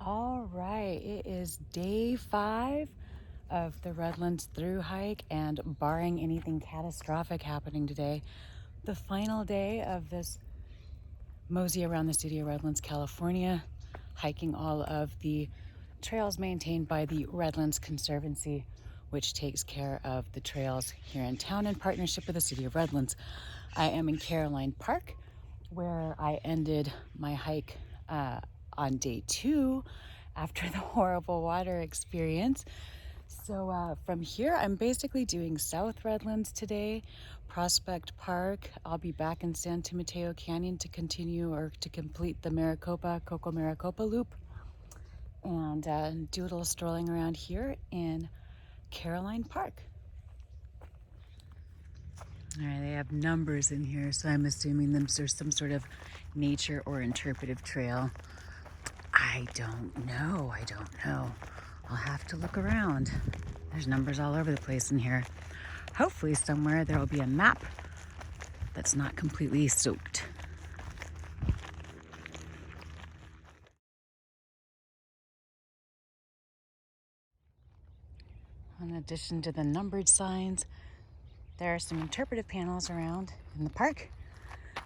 All right, it is day 5 of the Redlands thru-hike, and barring anything catastrophic happening today, the final day of this mosey around the city of Redlands, California, hiking all of the trails maintained by the Redlands Conservancy, which takes care of the trails here in town in partnership with the city of Redlands. I am in Caroline Park, where I ended my hike on day 2 after the horrible water experience. So from here, I'm basically doing South Redlands today, Prospect Park. I'll be back in San Timoteo Canyon to continue or to complete the Coco Maricopa loop, and do a little strolling around here in Caroline Park. All right, they have numbers in here, so I'm assuming there's some sort of nature or interpretive trail. I don't know. I'll have to look around. There's numbers all over the place in here. Hopefully somewhere there will be a map that's not completely soaked. In addition to the numbered signs, there are some interpretive panels around in the park,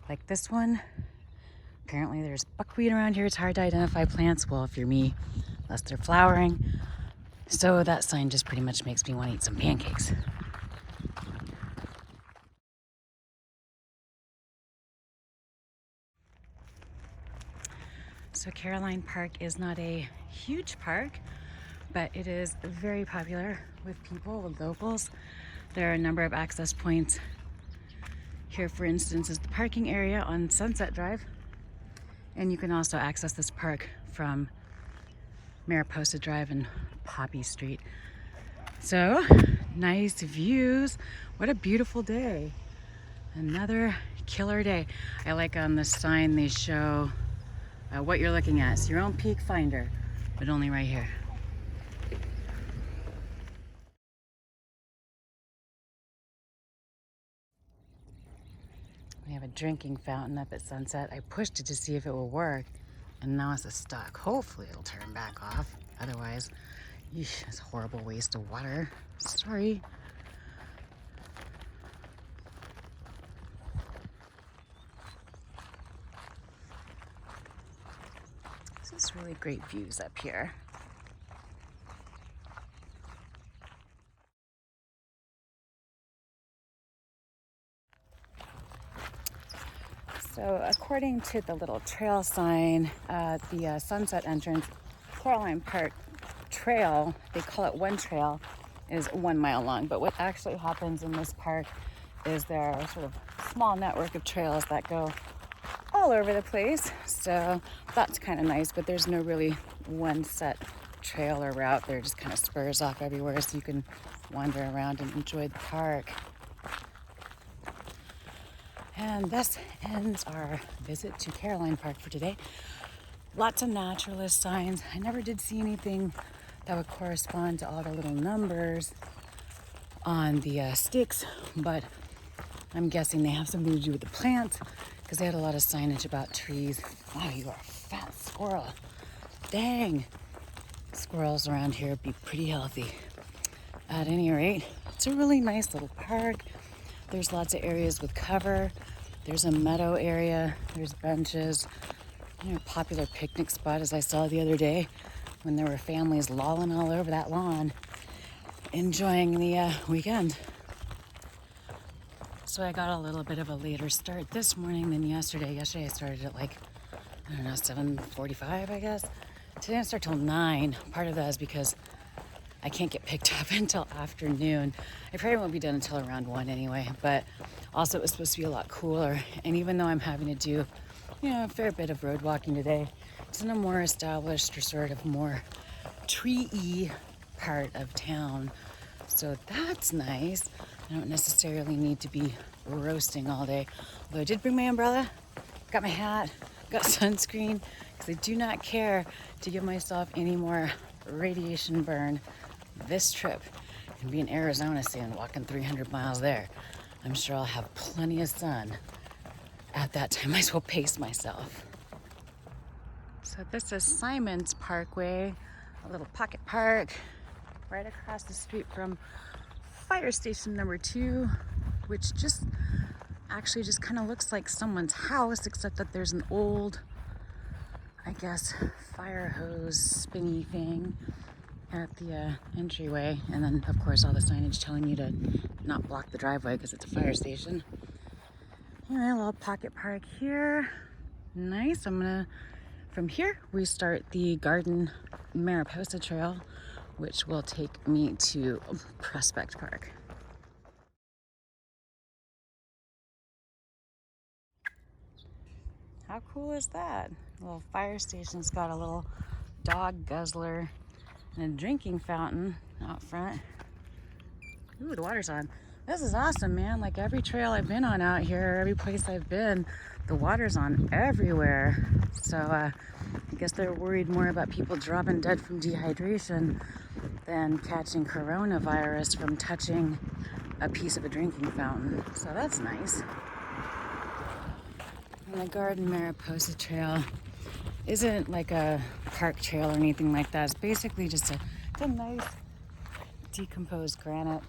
like this one. Apparently there's buckwheat around here. It's hard to identify plants. Well, if you're me, unless they're flowering. So that sign just pretty much makes me want to eat some pancakes. So Caroline Park is not a huge park, but it is very popular with people, with locals. There are a number of access points. Here, for instance, is the parking area on Sunset Drive. And you can also access this park from Mariposa Drive and Poppy Street. So, nice views. What a beautiful day. Another killer day. I like on the sign they show what you're looking at. It's your own peak finder, but only right here. We have a drinking fountain up at Sunset. I pushed it to see if it will work, and now it's stuck. Hopefully it'll turn back off. Otherwise, it's a horrible waste of water. Sorry. This is really great views up here. So according to the little trail sign at the sunset entrance, Caroline Park Trail, they call it one trail, is 1 mile long. But what actually happens in this park is there are sort of small network of trails that go all over the place. So that's kind of nice, but there's no really one set trail or route. They're just kind of spurs off everywhere, so you can wander around and enjoy the park. And this ends our visit to Caroline Park for today. Lots of naturalist signs. I never did see anything that would correspond to all the little numbers on the sticks, but I'm guessing they have something to do with the plants, because they had a lot of signage about trees. Wow, you are a fat squirrel. Dang. Squirrels around here be pretty healthy. At any rate, it's a really nice little park. There's lots of areas with cover. There's a meadow area. There's benches. A popular picnic spot, as I saw the other day, when there were families lolling all over that lawn, enjoying the weekend. So I got a little bit of a later start this morning than yesterday. Yesterday I started at 7:45, I guess. Today I start till 9. Part of that is because I can't get picked up until afternoon. I probably won't be done until around 1 anyway, but also it was supposed to be a lot cooler. And even though I'm having to do, a fair bit of road walking today, it's in a more established or sort of more tree-y part of town. So that's nice. I don't necessarily need to be roasting all day. Although I did bring my umbrella, got my hat, got sunscreen, because I do not care to give myself any more radiation burn this trip and be in Arizona soon, walking 300 miles there. I'm sure I'll have plenty of sun at that time. I might as well pace myself. So this is Simonds Parkway, a little pocket park right across the street from fire station number 2, which actually just kind of looks like someone's house, except that there's an old, I guess, fire hose spinny thing at the entryway. And then of course all the signage telling you to not block the driveway because it's a fire station. Anyway, a little pocket park here. Nice. From here we start the garden Mariposa trail, which will take me to Prospect Park. How cool is that? The little fire station's got a little dog guzzler and a drinking fountain out front. Ooh, the water's on. This is awesome, man. Like every trail I've been on out here, every place I've been, the water's on everywhere. So I guess they're worried more about people dropping dead from dehydration than catching coronavirus from touching a piece of a drinking fountain. So that's nice. And the Garden Mariposa Trail isn't like a park trail or anything like that. It's basically just a nice decomposed granite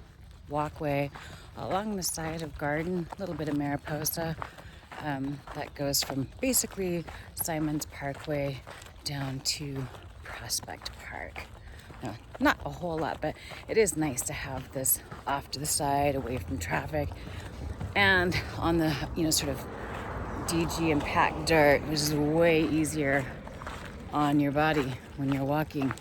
walkway along the side of Garden, a little bit of Mariposa, that goes from basically Simonds Parkway down to Prospect Park. No, not a whole lot, but it is nice to have this off to the side, away from traffic, and on the, sort of DG and packed dirt, which is way easier on your body when you're walking.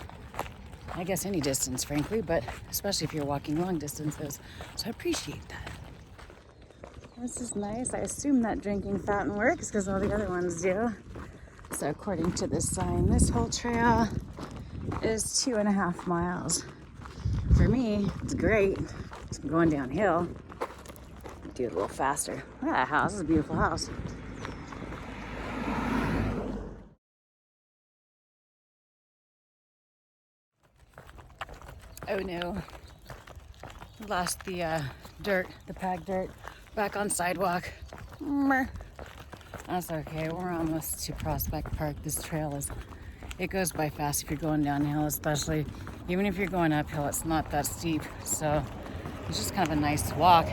I guess any distance, frankly, but especially if you're walking long distances. So I appreciate that. This is nice. I assume that drinking fountain works because all the other ones do. So according to this sign, this whole trail is 2.5 miles. For me, it's great. It's going downhill. Do it a little faster. Look at that house. This is a beautiful house. Oh no, lost the dirt, the packed dirt, back on sidewalk. That's okay, we're almost to Prospect Park. This trail it goes by fast if you're going downhill, especially. Even if you're going uphill, it's not that steep. So it's just kind of a nice walk.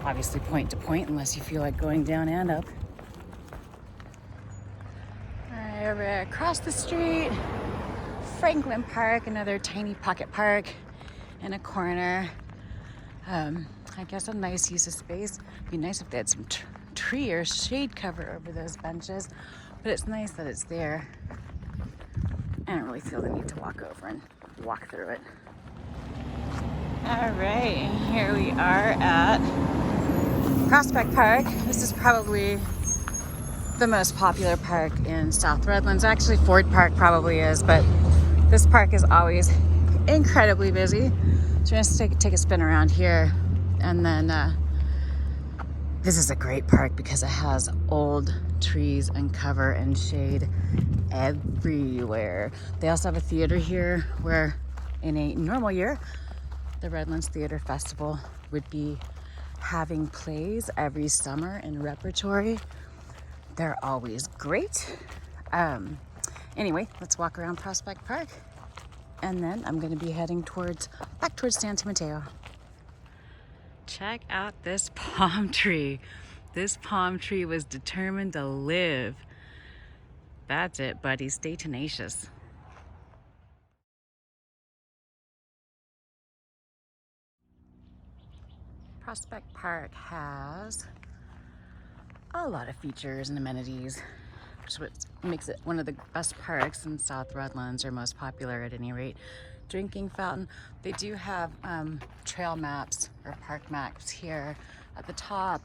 Obviously point to point, unless you feel like going down and up. All right, over across the street, Franklin Park, another tiny pocket park in a corner. I guess a nice use of space. It'd be nice if they had some tree or shade cover over those benches, but it's nice that it's there. I don't really feel the need to walk over and walk through it. All right, here we are at Prospect Park. This is probably the most popular park in South Redlands. Actually, Ford Park probably is, but this park is always incredibly busy. So we're gonna take a spin around here, and then this is a great park because it has old trees and cover and shade everywhere. They also have a theater here where in a normal year, the Redlands Theater Festival would be having plays every summer in repertory. They're always great. Anyway, let's walk around Prospect Park, and then I'm going to be heading back towards San Timoteo. Check out this palm tree. This palm tree was determined to live. That's it, buddy. Stay tenacious. Prospect Park has a lot of features and amenities, which is what makes it one of the best parks in South Redlands, or most popular at any rate. Drinking fountain. They do have trail maps or park maps here at the top,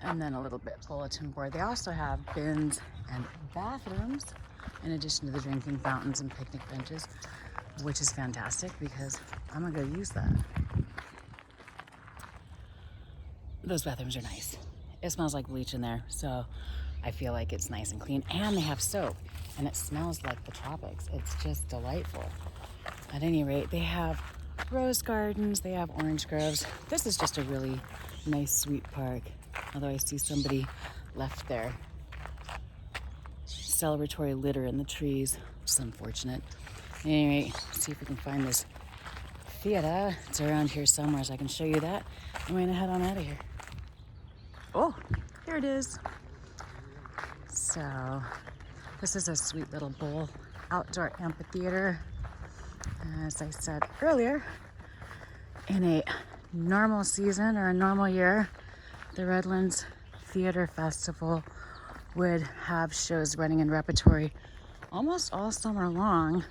and then a little bit bulletin board. They also have bins and bathrooms in addition to the drinking fountains and picnic benches, which is fantastic because I'm gonna go use that. Those bathrooms are nice. It smells like bleach in there, so I feel like it's nice and clean, and they have soap, and it smells like the tropics. It's just delightful. At any rate, they have rose gardens, they have orange groves. This is just a really nice, sweet park, although I see somebody left their celebratory litter in the trees, which is unfortunate. Anyway, see if we can find this theater. It's around here somewhere, so I can show you that. I'm gonna head on out of here. Oh, there it is. So, this is a sweet little bowl outdoor amphitheater. As I said earlier, in a normal season or a normal year, the Redlands Theater Festival would have shows running in repertory almost all summer long,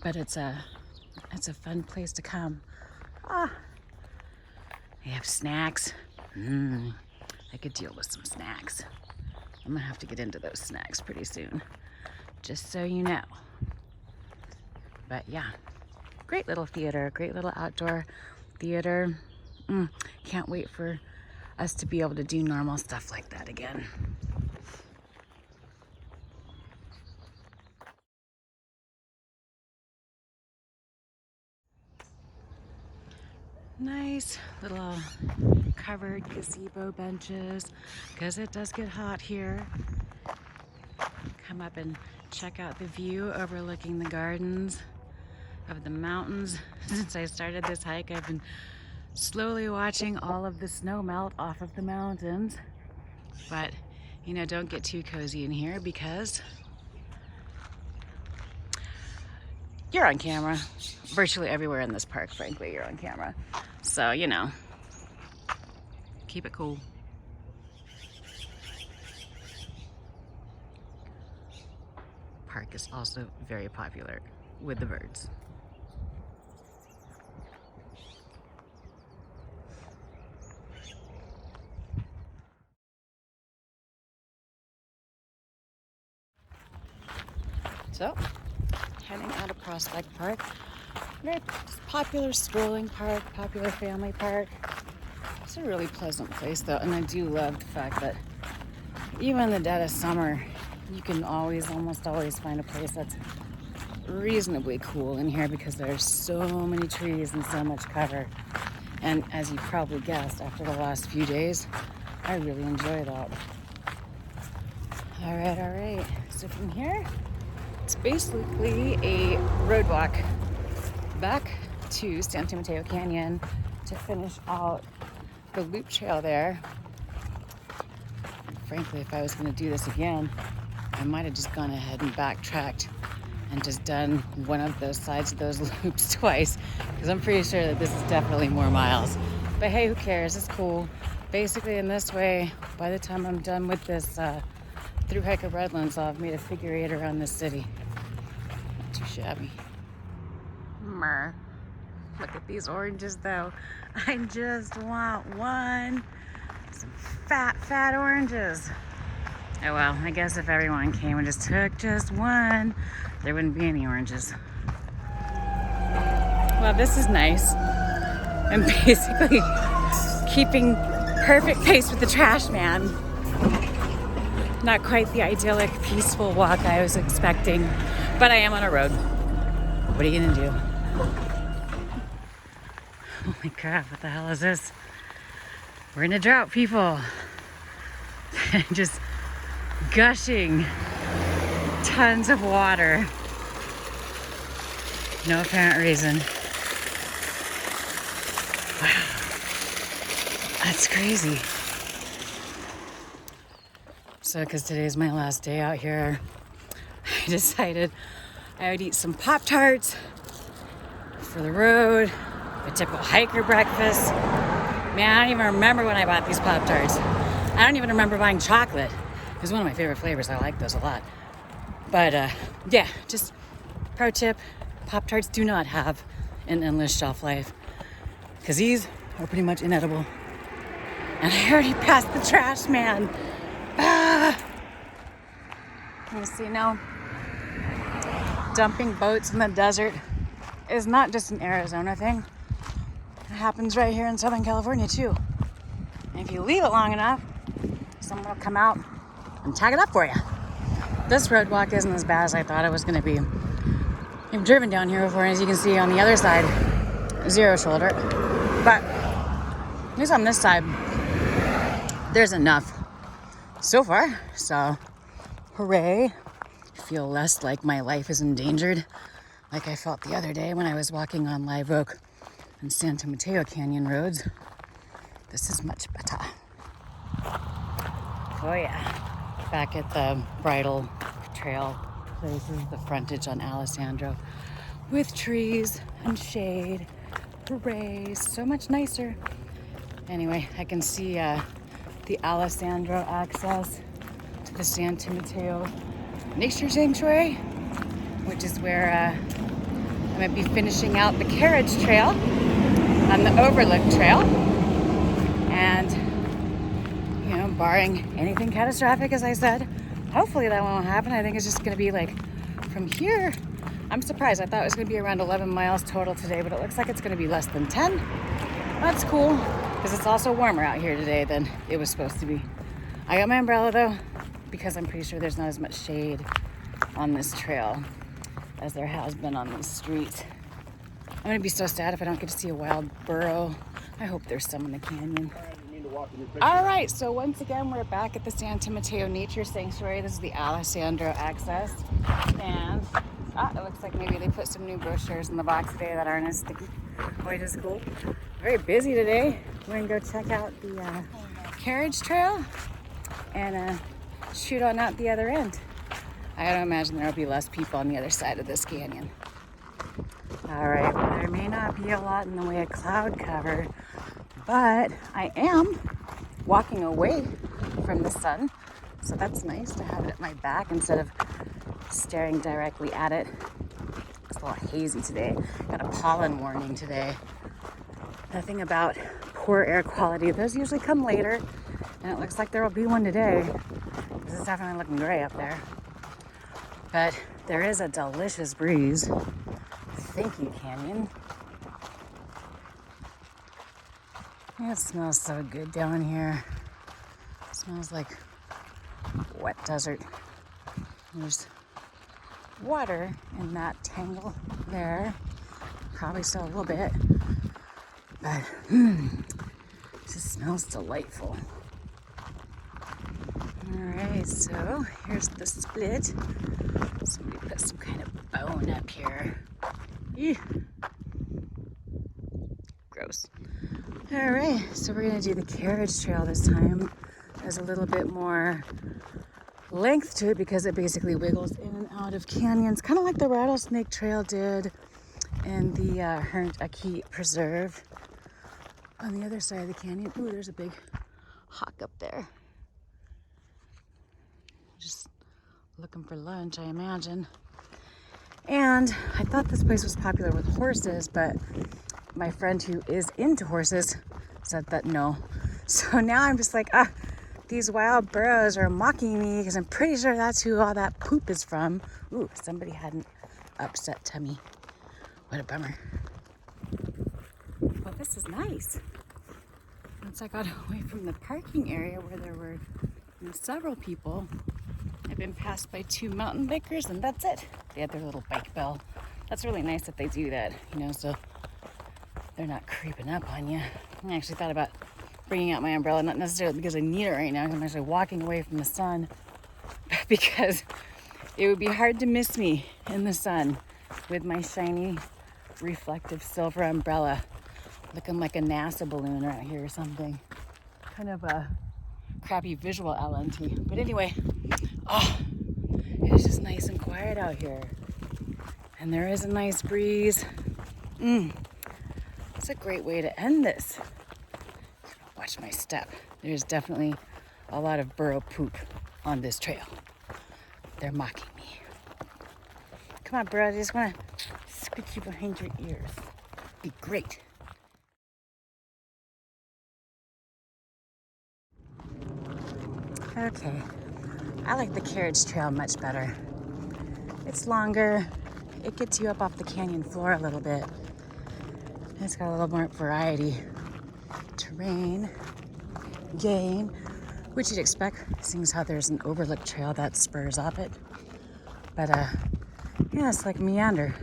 but it's a fun place to come. They have snacks. I could deal with some snacks. I'm gonna have to get into those snacks pretty soon, just so you know. But yeah, great little theater, great little outdoor theater. Can't wait for us to be able to do normal stuff like that again. Nice little covered gazebo benches, because it does get hot here. Come up and check out the view overlooking the gardens of the mountains. Since I started this hike, I've been slowly watching all of the snow melt off of the mountains. But, you know, don't get too cozy in here because you're on camera. Virtually everywhere in this park, frankly, you're on camera. So, you know, keep it cool. Park is also very popular with the birds. So, heading out of Prospect Park. Very popular strolling park, popular family park. It's a really pleasant place though, and I do love the fact that even in the dead of summer, you can almost always find a place that's reasonably cool in here because there's so many trees and so much cover. And as you probably guessed, after the last few days, I really enjoy that. All right. So from here, it's basically a road walk back to San Timoteo Canyon to finish out the loop trail there. And frankly, if I was going to do this again, I might have just gone ahead and backtracked and just done one of those sides of those loops twice, because I'm pretty sure that this is definitely more miles. But hey, who cares? It's cool. Basically, in this way, by the time I'm done with this through hike of Redlands, I'll have made a figure 8 around the city. Not too shabby. Look at these oranges though. I just want one. Some fat oranges. Oh well, I guess if everyone came and just took just one, there wouldn't be any oranges. Well, this is nice. I'm basically keeping perfect pace with the trash man. Not quite the idyllic, peaceful walk I was expecting, but I am on a road. What are you gonna do? Holy crap, what the hell is this? We're in a drought, people. Just gushing tons of water. No apparent reason. Wow. That's crazy. So, because today's my last day out here, I decided I would eat some Pop-Tarts for the road. A typical hiker breakfast. Man, I don't even remember when I bought these Pop-Tarts. I don't even remember buying chocolate. It was one of my favorite flavors. I like those a lot. But yeah, just pro tip, Pop-Tarts do not have an endless shelf life, because these are pretty much inedible. And I already passed the trash man. You see, now dumping boats in the desert is not just an Arizona thing. It happens right here in Southern California too. And if you leave it long enough, someone will come out and tag it up for you. This road walk isn't as bad as I thought it was going to be. I've driven down here before, and as you can see on the other side, zero shoulder. But at least on this side, there's enough so far. So, hooray. feel less like my life is endangered, like I felt the other day when I was walking on Live Oak and San Timoteo Canyon roads. This is much better. Oh yeah. Back at the bridle trail places, the frontage on Alessandro, with trees and shade. Hooray, so much nicer. Anyway, I can see the Alessandro access to the San Timoteo Nature Sanctuary, which is where I might be finishing out the Carriage Trail on the Overlook Trail. And, you know, barring anything catastrophic, as I said, hopefully that won't happen. I think it's just going to be like from here. I'm surprised. I thought it was going to be around 11 miles total today, but it looks like it's going to be less than 10. That's cool, because it's also warmer out here today than it was supposed to be. I got my umbrella though, because I'm pretty sure there's not as much shade on this trail as there has been on these streets. I'm going to be so sad if I don't get to see a wild burro. I hope there's some in the canyon. All right, so once again, we're back at the San Timoteo Nature Sanctuary. This is the Alessandro access. And it looks like maybe they put some new brochures in the box today that aren't as sticky, which is cool. Very busy today. We're gonna go check out the Carriage Trail and shoot on out the other end. I don't imagine there'll be less people on the other side of this canyon. All right, well, there may not be a lot in the way of cloud cover, but I am walking away from the sun, so that's nice to have it at my back instead of staring directly at it. It's a little hazy today. Got a pollen warning today. Nothing about poor air quality. Those usually come later, and it looks like there will be one today. This is definitely looking gray up there. But there is a delicious breeze. Thank you, Canyon. It smells so good down here. It smells like wet desert. There's water in that tangle there. Probably still a little bit. But it just smells delightful. Alright, so here's the split. Somebody put some kind of bone up here. Ew. Gross. Alright, so we're going to do the Carriage Trail this time. There's a little bit more length to it because it basically wiggles in and out of canyons, kind of like the Rattlesnake Trail did in the Hernt-Akit Preserve. On the other side of the canyon, ooh, there's a big hawk up there. Just looking for lunch, I imagine. And I thought this place was popular with horses, but my friend who is into horses said that no. So now I'm just like, these wild burros are mocking me because I'm pretty sure that's who all that poop is from. Ooh, somebody had an upset tummy. What a bummer. Well, this is nice. Once I got away from the parking area where there were several people, I've been passed by 2 mountain bikers and that's it. They had their little bike bell. That's really nice that they do that, so they're not creeping up on you. I actually thought about bringing out my umbrella, not necessarily because I need it right now, because I'm actually walking away from the sun, but because it would be hard to miss me in the sun with my shiny, reflective silver umbrella, looking like a NASA balloon right here or something. Kind of a crappy visual LNT. But anyway, it is just nice and quiet out here. And there is a nice breeze. It's a great way to end this. Watch my step. There's definitely a lot of burro poop on this trail. They're mocking me. Come on, bro. I just want to squeak you behind your ears. Be great. Okay. I like the Carriage Trail much better. It's longer. It gets you up off the canyon floor a little bit. It's got a little more variety. Terrain, game, which you'd expect, seeing as how there's an overlook trail that spurs off it. But yeah, it's like meander.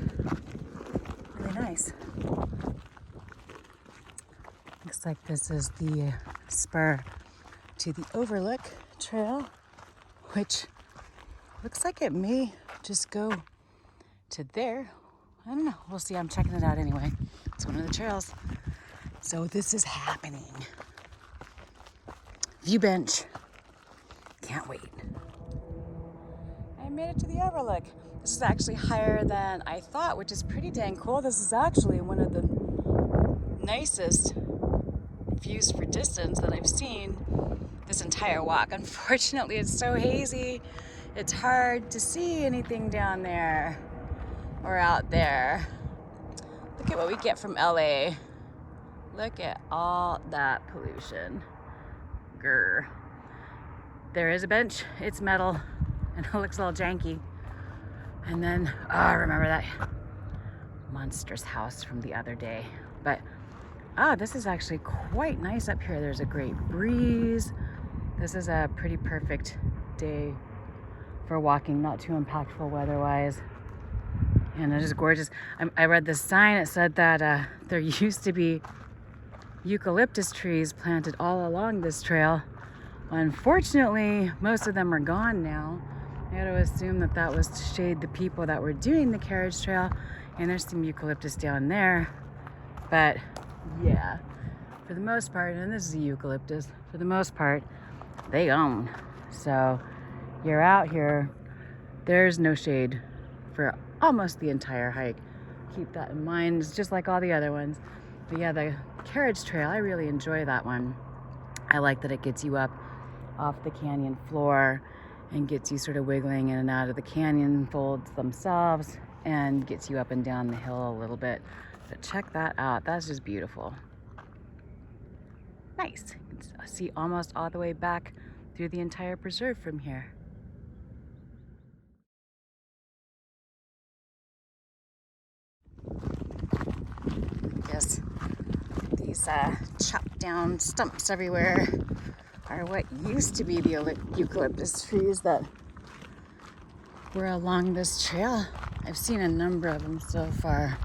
Really nice. Looks like this is the spur to the overlook trail, which looks like it may just go to there. I don't know. We'll see. I'm checking it out anyway. It's one of the trails. So this is happening. View bench. Can't wait. I made it to the overlook. This is actually higher than I thought, which is pretty dang cool. This is actually one of the nicest views for distance that I've seen this entire walk. Unfortunately, it's so hazy. It's hard to see anything down there or out there. Look at what we get from LA. Look at all that pollution. Grr. There is a bench. It's metal and it looks a little janky. And then, oh, I remember that monstrous house from the other day. But this is actually quite nice up here. There's a great breeze. This is a pretty perfect day for walking, not too impactful weather-wise. And it is gorgeous. I read this sign. It said that there used to be eucalyptus trees planted all along this trail. Unfortunately, most of them are gone now. I had to assume that that was to shade the people that were doing the carriage trail. And there's some eucalyptus down there. But yeah, for the most part, and this is a eucalyptus, for the most part, they own. So you're out here, there's no shade for almost the entire hike. Keep that in mind. It's just like all the other ones. But yeah, the carriage trail, I really enjoy that one. I like that it gets you up off the canyon floor and gets you sort of wiggling in and out of the canyon folds themselves and gets you up and down the hill a little bit. But check that out. That's just beautiful. Nice. You can see almost all the way back through the entire preserve from here. I guess these chopped down stumps everywhere are what used to be the eucalyptus trees that were along this trail. I've seen a number of them so far.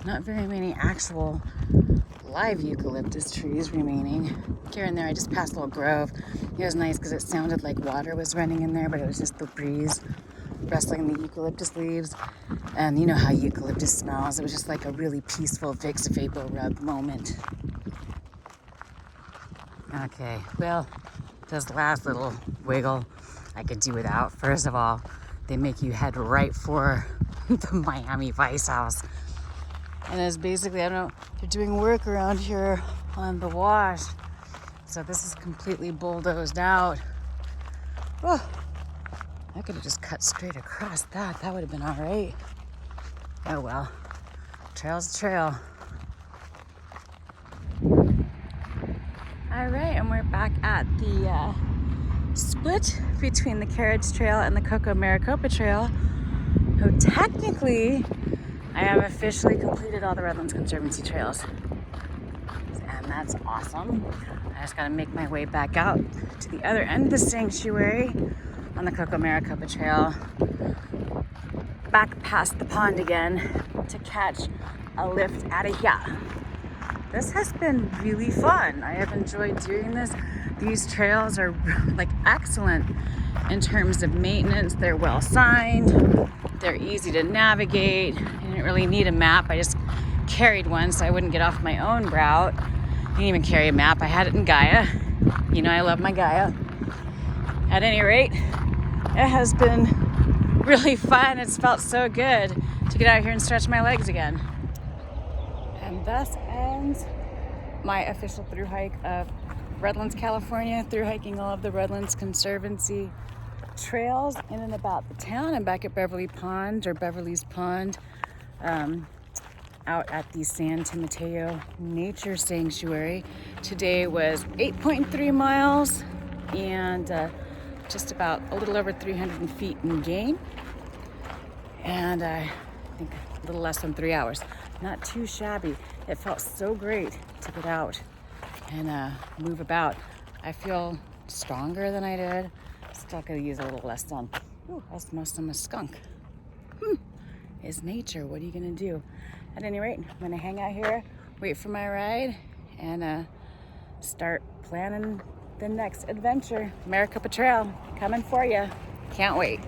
Not very many actual live eucalyptus trees remaining. Here and there, I just passed a little grove. It was nice because it sounded like water was running in there, but it was just the breeze rustling the eucalyptus leaves. And you know how eucalyptus smells. It was just like a really peaceful Vicks Vapor Rub moment. Okay, well, this last little wiggle I could do without. First of all, they make you head right for the Miami Vice House. And it's basically, I don't know, they're doing work around here on the wash. So this is completely bulldozed out. Oh, I could have just cut straight across that. That would have been all right. Oh well, trail's a trail. All right, and we're back at the split between the Carriage Trail and the Coco Mariposa Trail. So technically, I have officially completed all the Redlands Conservancy trails. And that's awesome. I just gotta make my way back out to the other end of the sanctuary on the Coco Mariposa Trail. Back past the pond again to catch a lift out of here. This has been really fun. I have enjoyed doing this. These trails are like excellent in terms of maintenance. They're well signed. They're easy to navigate. I didn't really need a map. I just carried one so I wouldn't get off my own route. I didn't even carry a map. I had it in Gaia. You know I love my Gaia. At any rate, it has been really fun. It's felt so good to get out here and stretch my legs again. And thus ends my official thru hike of Redlands, California, thru hiking all of the Redlands Conservancy trails in and about the town. I'm back at Beverly's Pond, out at the San Timoteo Nature Sanctuary. Today was 8.3 miles and just about a little over 300 feet in gain. And I think a little less than 3 hours. Not too shabby. It felt so great to get out and move about. I feel stronger than I did. Still could use a little less sun. Ooh, I smell some skunk. It's nature. What are you gonna do? At any rate, I'm gonna hang out here, wait for my ride, and start planning the next adventure. Mariposa Trail coming for you. Can't wait.